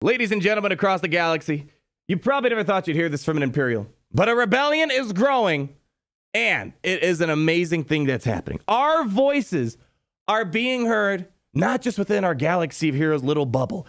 Ladies and gentlemen across the galaxy, you probably never thought you'd hear this from an Imperial, but a rebellion is growing, and it is an amazing thing that's happening. Our voices are being heard, not just within our Galaxy of Heroes little bubble.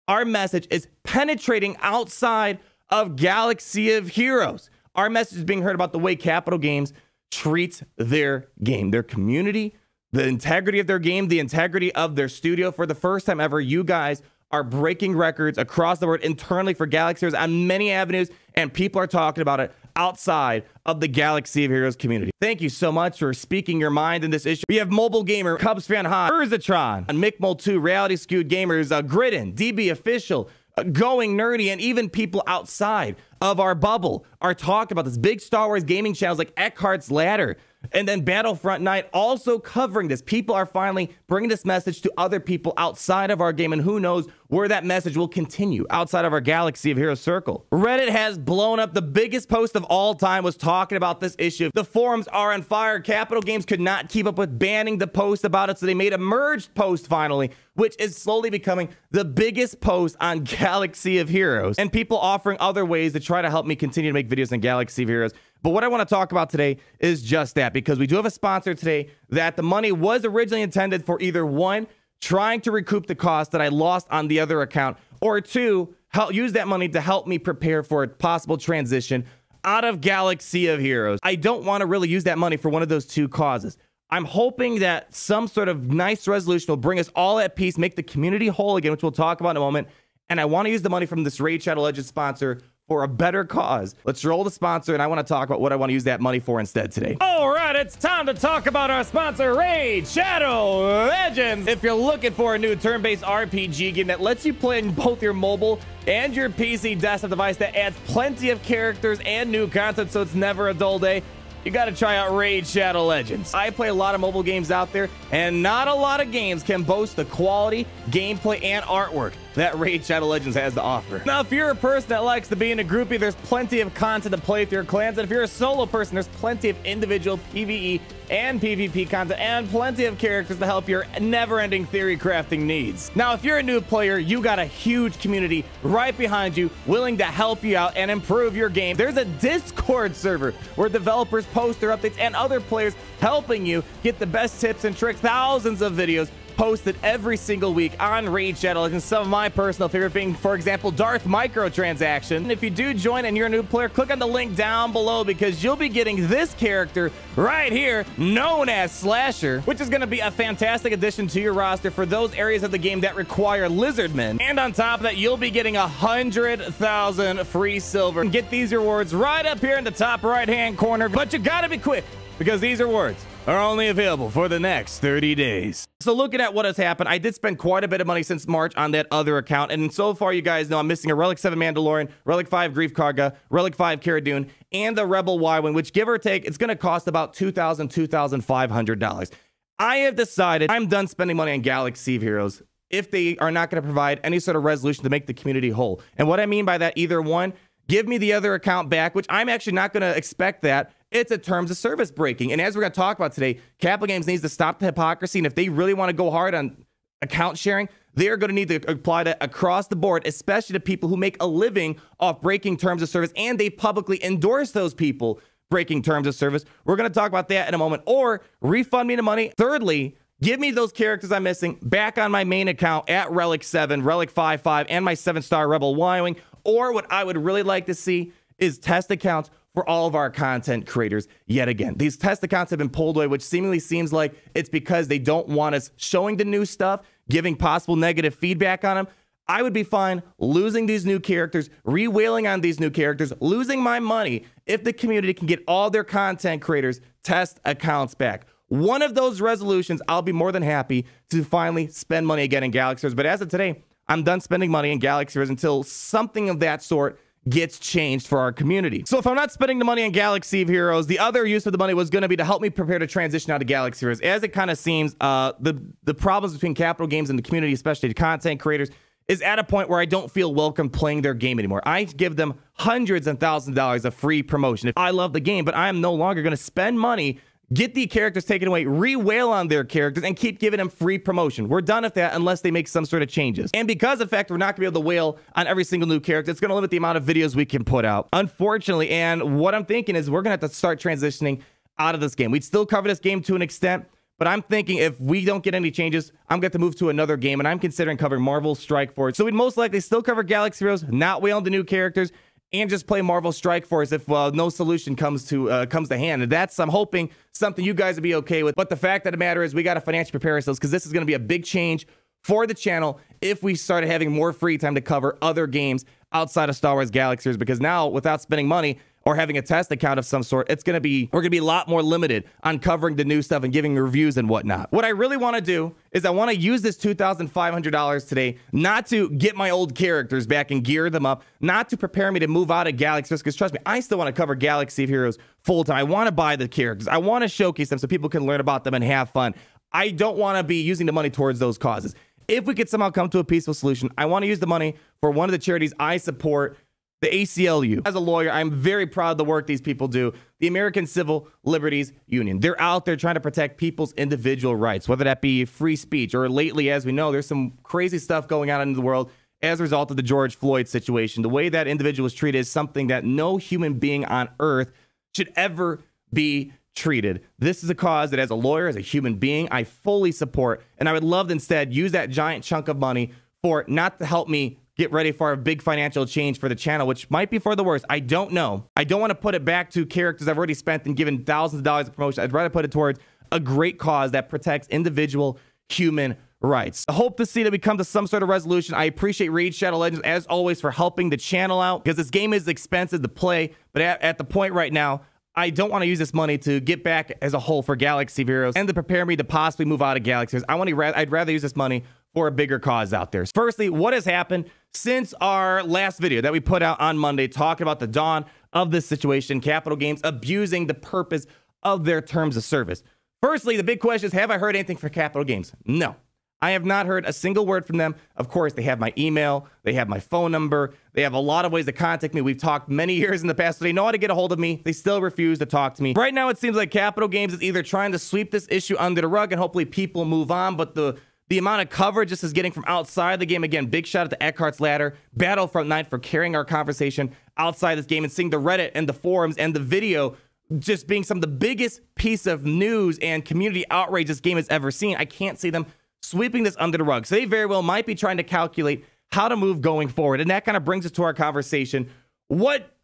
Our message is penetrating outside of Galaxy of Heroes. Our message is being heard about the way Capital Games treats their game, their community, the integrity of their game, the integrity of their studio. For the first time ever, you guys are breaking records across the board internally for Galaxy Heroes on many avenues, and people are talking about it outside of the Galaxy of Heroes community. Thank you so much for speaking your mind in this issue. We have Mobile Gamer, Cubs Fan Hot, Urzatron, Mickmole2, Reality Skewed Gamers, Gridden, DB Official, Going Nerdy, and even people outside of our bubble are talking about this. Big Star Wars gaming channels like Eckhart's Ladder and then Battlefront Night also covering this. People are finally bringing this message to other people outside of our game, and who knows where that message will continue outside of our Galaxy of Heroes circle. Reddit has blown up. The biggest post of all time was talking about this issue. The forums are on fire. Capital Games could not keep up with banning the post about it, so they made a merged post finally, which is slowly becoming the biggest post on Galaxy of Heroes, and people offering other ways to try to help me continue to make videos on Galaxy of Heroes. But what I want to talk about today is just that, because we do have a sponsor today that the money was originally intended for either one, trying to recoup the cost that I lost on the other account, or two, use that money to help me prepare for a possible transition out of Galaxy of Heroes. I don't want to really use that money for one of those two causes. I'm hoping that some sort of nice resolution will bring us all at peace, make the community whole again, which we'll talk about in a moment. And I want to use the money from this Raid Shadow Legends sponsor for a better cause. Let's roll the sponsor, and I want to talk about what I want to use that money for instead today. All right, it's time to talk about our sponsor, Raid Shadow Legends. If you're looking for a new turn-based RPG game that lets you play in both your mobile and your PC desktop device that adds plenty of characters and new content so it's never a dull day, you got to try out Raid Shadow Legends. I play a lot of mobile games out there, and not a lot of games can boast the quality, gameplay, and artwork that Raid Shadow Legends has to offer. Now, if you're a person that likes to be in a groupie, there's plenty of content to play with your clans. And if you're a solo person, there's plenty of individual PvE and PvP content and plenty of characters to help your never-ending theory crafting needs. Now, if you're a new player, you got a huge community right behind you willing to help you out and improve your game. There's a Discord server where developers post their updates and other players helping you get the best tips and tricks. Thousands of videos posted every single week on Raid Shadow Legends. Some of my personal favorite being, for example, Darth Microtransaction. And if you do join and you're a new player, click on the link down below, because you'll be getting this character right here known as Slasher, which is going to be a fantastic addition to your roster for those areas of the game that require Lizardmen. And on top of that, you'll be getting 100,000 free silver. And get these rewards right up here in the top right-hand corner. But you got to be quick, because these rewards are only available for the next 30 days. So looking at what has happened, I did spend quite a bit of money since March on that other account. And so far, you guys know I'm missing a Relic 7 Mandalorian, Relic 5 Grief Karga, Relic 5 Cara Dune, and the Rebel Y-Wing, which, give or take, it's going to cost about $2,000, $2,500. I have decided I'm done spending money on Galaxy of Heroes if they are not going to provide any sort of resolution to make the community whole. And what I mean by that, either one, give me the other account back, which I'm actually not going to expect that. It's a terms of service breaking. And as we're going to talk about today, Capital Games needs to stop the hypocrisy. And if they really want to go hard on account sharing, they are going to need to apply that across the board, especially to people who make a living off breaking terms of service. And they publicly endorse those people breaking terms of service. We're going to talk about that in a moment. Or refund me the money. Thirdly, give me those characters I'm missing back on my main account at Relic 7, Relic 5, and my 7-star Rebel Y-Wing. Or what I would really like to see is test accounts for all of our content creators yet again. These test accounts have been pulled away, which seemingly seems like it's because they don't want us showing the new stuff, giving possible negative feedback on them. I would be fine losing these new characters, re-whaling on these new characters, losing my money if the community can get all their content creators test accounts back. One of those resolutions, I'll be more than happy to finally spend money again in Galaxy Heroes. But as of today, I'm done spending money in Galaxy Heroes until something of that sort gets changed for our community. So if I'm not spending the money on Galaxy of Heroes, the other use of the money was going to be to help me prepare to transition out of Galaxy Heroes. As it kind of seems, the problems between Capital Games and the community, especially the content creators, is at a point where I don't feel welcome playing their game anymore. I give them hundreds and thousands of dollars of free promotion. I love the game, but I am no longer going to spend money get the characters taken away, re-whale on their characters, and keep giving them free promotion. We're done with that unless they make some sort of changes. And because of the fact we're not going to be able to whale on every single new character, it's going to limit the amount of videos we can put out, unfortunately. And what I'm thinking is we're going to have to start transitioning out of this game. We'd still cover this game to an extent, but I'm thinking if we don't get any changes, I'm going to have to move to another game, and I'm considering covering Marvel Strike Force. So we'd most likely still cover Galaxy Heroes, not whale on the new characters, and just play Marvel Strike Force if no solution comes to hand. And that's, I'm hoping, something you guys would be okay with. But the fact of the matter is we got to financially prepare ourselves, because this is going to be a big change for the channel if we started having more free time to cover other games outside of Star Wars Galaxy Heroes, because now, without spending money or having a test account of some sort, we're going to be a lot more limited on covering the new stuff and giving reviews and whatnot. What I really want to do is I want to use this $2,500 today not to get my old characters back and gear them up, not to prepare me to move out of Galaxy Heroes, because trust me, I still want to cover Galaxy Heroes full time. I want to buy the characters. I want to showcase them so people can learn about them and have fun. I don't want to be using the money towards those causes. If we could somehow come to a peaceful solution, I want to use the money for one of the charities I support, the ACLU. As a lawyer, I'm very proud of the work these people do. The American Civil Liberties Union. They're out there trying to protect people's individual rights, whether that be free speech, or lately, as we know, there's some crazy stuff going on in the world as a result of the George Floyd situation. The way that individual was treated is something that no human being on earth should ever be treated. This is a cause that, as a lawyer, as a human being, I fully support, and I would love to instead use that giant chunk of money for not to help me get ready for a big financial change for the channel, which might be for the worst. I don't know. I don't want to put it back to characters I've already spent and given thousands of dollars of promotion. I'd rather put it towards a great cause that protects individual human rights. I hope to see that we come to some sort of resolution. I appreciate Raid Shadow Legends, as always, for helping the channel out, because this game is expensive to play, but at the point right now, I don't want to use this money to get back as a whole for Galaxy Heroes and to prepare me to possibly move out of Galaxy Heroes. I'd rather use this money for a bigger cause out there. Firstly, what has happened since our last video that we put out on Monday talking about the dawn of this situation, Capital Games abusing the purpose of their terms of service? Firstly, the big question is, have I heard anything from Capital Games? No. I have not heard a single word from them. Of course, they have my email, they have my phone number, they have a lot of ways to contact me. We've talked many years in the past, so they know how to get a hold of me. They still refuse to talk to me. Right now, it seems like Capital Games is either trying to sweep this issue under the rug and hopefully people move on, but the amount of coverage this is getting from outside the game, again, big shout out to Eckhart's Ladder, Battlefront 9 for carrying our conversation outside this game, and seeing the Reddit and the forums and the video just being some of the biggest piece of news and community outrage this game has ever seen. I can't see them sweeping this under the rug. So they very well might be trying to calculate how to move going forward. And that kind of brings us to our conversation. What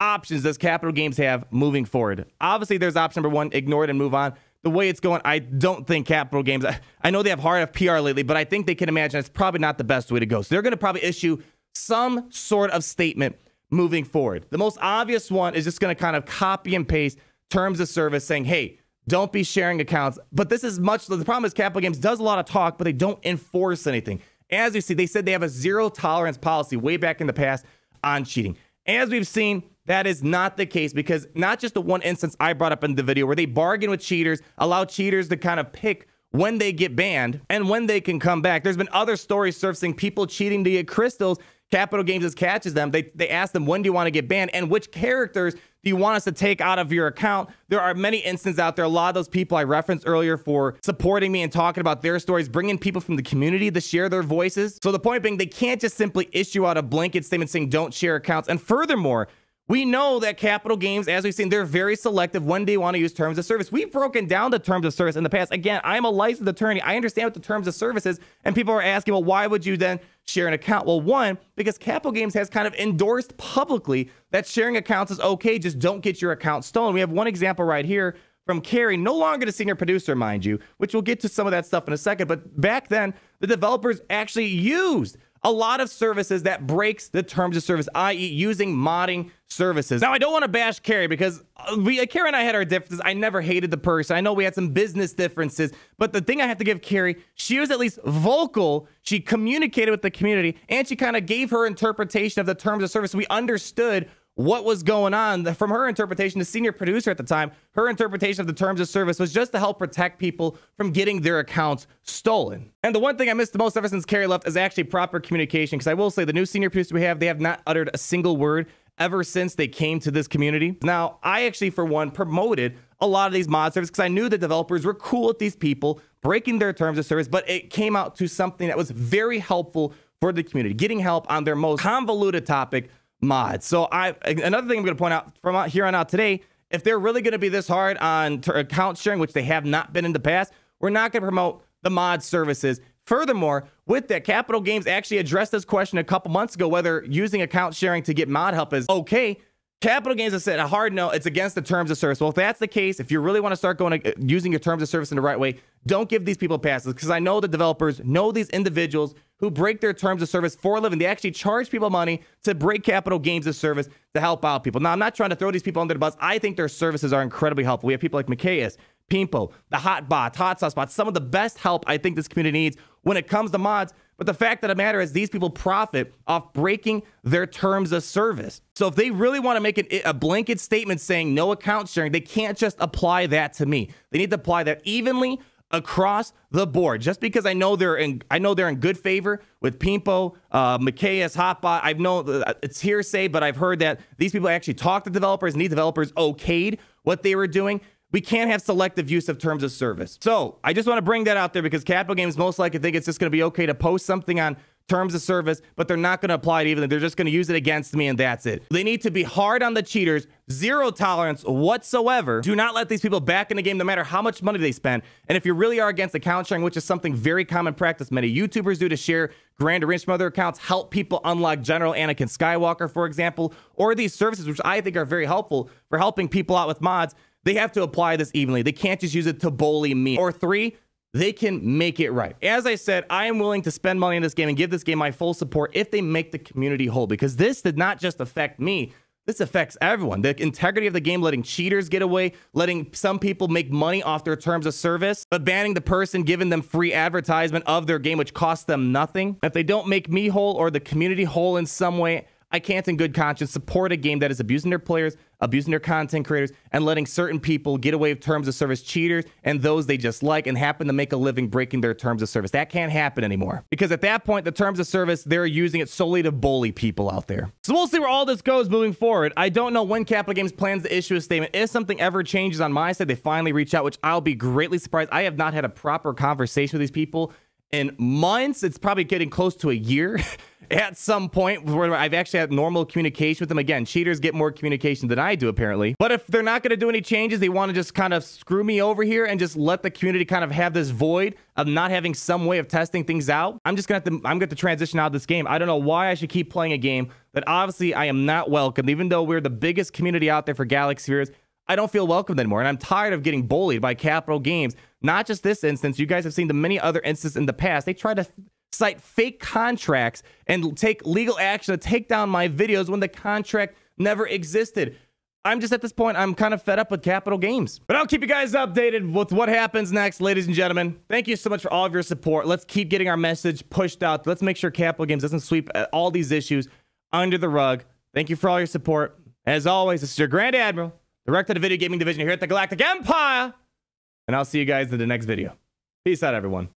options does Capital Games have moving forward? Obviously, there's option number one, ignore it and move on. The way it's going, I don't think Capital Games, I know they have hard PR lately, but I think they can imagine it's probably not the best way to go. So they're going to probably issue some sort of statement moving forward. The most obvious one is just going to kind of copy and paste terms of service saying, hey, don't be sharing accounts. But this is much, the problem is Capital Games does a lot of talk, but they don't enforce anything. As you see, they said they have a zero tolerance policy way back in the past on cheating. As we've seen, that is not the case, because not just the one instance I brought up in the video where they bargain with cheaters, allow cheaters to kind of pick when they get banned and when they can come back. There's been other stories surfacing, people cheating to get crystals. Capital Games catches them. They ask them, when do you want to get banned? And which characters do you want us to take out of your account? There are many instances out there. A lot of those people I referenced earlier for supporting me and talking about their stories, bringing people from the community to share their voices. So the point being, they can't just simply issue out a blanket statement saying don't share accounts. And furthermore, we know that Capital Games, as we've seen, they're very selective when they want to use terms of service. We've broken down the terms of service in the past. Again, I'm a licensed attorney. I understand what the terms of service is. And people are asking, well, why would you then share an account? Well, one, because Capital Games has kind of endorsed publicly that sharing accounts is okay. Just don't get your account stolen. We have one example right here from Carrie, no longer the senior producer, mind you, which we'll get to some of that stuff in a second. But back then, the developers actually used a lot of services that breaks the terms of service, i.e. using modding services. Now, I don't want to bash Carrie, because Carrie and I had our differences. I never hated the person. I know we had some business differences, but the thing I have to give Carrie, she was at least vocal. She communicated with the community, and she kind of gave her interpretation of the terms of service. We understood what was going on. From her interpretation, the senior producer at the time, her interpretation of the terms of service was just to help protect people from getting their accounts stolen. And the one thing I missed the most ever since Carrie left is actually proper communication, because I will say the new senior producer we have, they have not uttered a single word ever since they came to this community. Now, I actually, for one, promoted a lot of these mod servers because I knew the developers were cool with these people breaking their terms of service, but it came out to something that was very helpful for the community, getting help on their most convoluted topic, mods. So another thing I'm going to point out from here on out today, if they're really going to be this hard on account sharing, which they have not been in the past, we're not going to promote the mod services. Furthermore, with that, Capital Games actually addressed this question a couple months ago, whether using account sharing to get mod help is okay. Capital Games has said a hard no, it's against the terms of service. Well, if that's the case, if you really want to start using your terms of service in the right way, don't give these people passes, because I know the developers know these individuals who break their terms of service for a living. They actually charge people money to break Capital Games' service to help out people. Now, I'm not trying to throw these people under the bus. I think their services are incredibly helpful. We have people like Micaeus, Pimpo, the Hot Bots, Hot Sauce Bots, some of the best help I think this community needs when it comes to mods. But the fact of the matter is these people profit off breaking their terms of service. So if they really want to make a blanket statement saying no account sharing, they can't just apply that to me. They need to apply that evenly across the board. Just because I know they're in good favor with Pimpo, Micaeus, Hotbot. I know it's hearsay, but I've heard that these people actually talked to developers and these developers okayed what they were doing. We can't have selective use of terms of service. So I just want to bring that out there because Capital Games most likely think it's just going to be okay to post something on terms of service, but they're not going to apply it evenly. They're just going to use it against me, and that's it. They need to be hard on the cheaters, zero tolerance whatsoever. Do not let these people back in the game no matter how much money they spend. And if you really are against account sharing, which is something very common practice many YouTubers do to share Grand Arena from other accounts, help people unlock General Anakin Skywalker, for example, or these services, which I think are very helpful for helping people out with mods, they have to apply this evenly. They can't just use it to bully me. Or 3, they can make it right. As I said, I am willing to spend money in this game and give this game my full support if they make the community whole, because this did not just affect me. This affects everyone. The integrity of the game, letting cheaters get away, letting some people make money off their terms of service, but banning the person, giving them free advertisement of their game, which costs them nothing. If they don't make me whole or the community whole in some way, I can't in good conscience support a game that is abusing their players, abusing their content creators, and letting certain people get away with terms of service cheaters and those they just like and happen to make a living breaking their terms of service. That can't happen anymore. Because at that point, the terms of service, they're using it solely to bully people out there. So we'll see where all this goes moving forward. I don't know when Capital Games plans to issue a statement. If something ever changes on my side, they finally reach out, which I'll be greatly surprised. I have not had a proper conversation with these people in months. It's probably getting close to a year at some point where I've actually had normal communication with them. Again, cheaters get more communication than I do, apparently. But if they're not going to do any changes, they want to just kind of screw me over here and just let the community kind of have this void of not having some way of testing things out, I'm going to have to transition out of this game. I don't know why I should keep playing a game that obviously I am not welcomed, even though we're the biggest community out there for Galaxy Spheres. I don't feel welcomed anymore, and I'm tired of getting bullied by Capital Games. Not just this instance. You guys have seen the many other instances in the past. They try to cite fake contracts and take legal action to take down my videos when the contract never existed. I'm just at this point, I'm kind of fed up with Capital Games. But I'll keep you guys updated with what happens next, ladies and gentlemen. Thank you so much for all of your support. Let's keep getting our message pushed out. Let's make sure Capital Games doesn't sweep all these issues under the rug. Thank you for all your support. As always, this is your Grand Admiral, Director of the Video Gaming Division here at the Galactic Empire. And I'll see you guys in the next video. Peace out, everyone.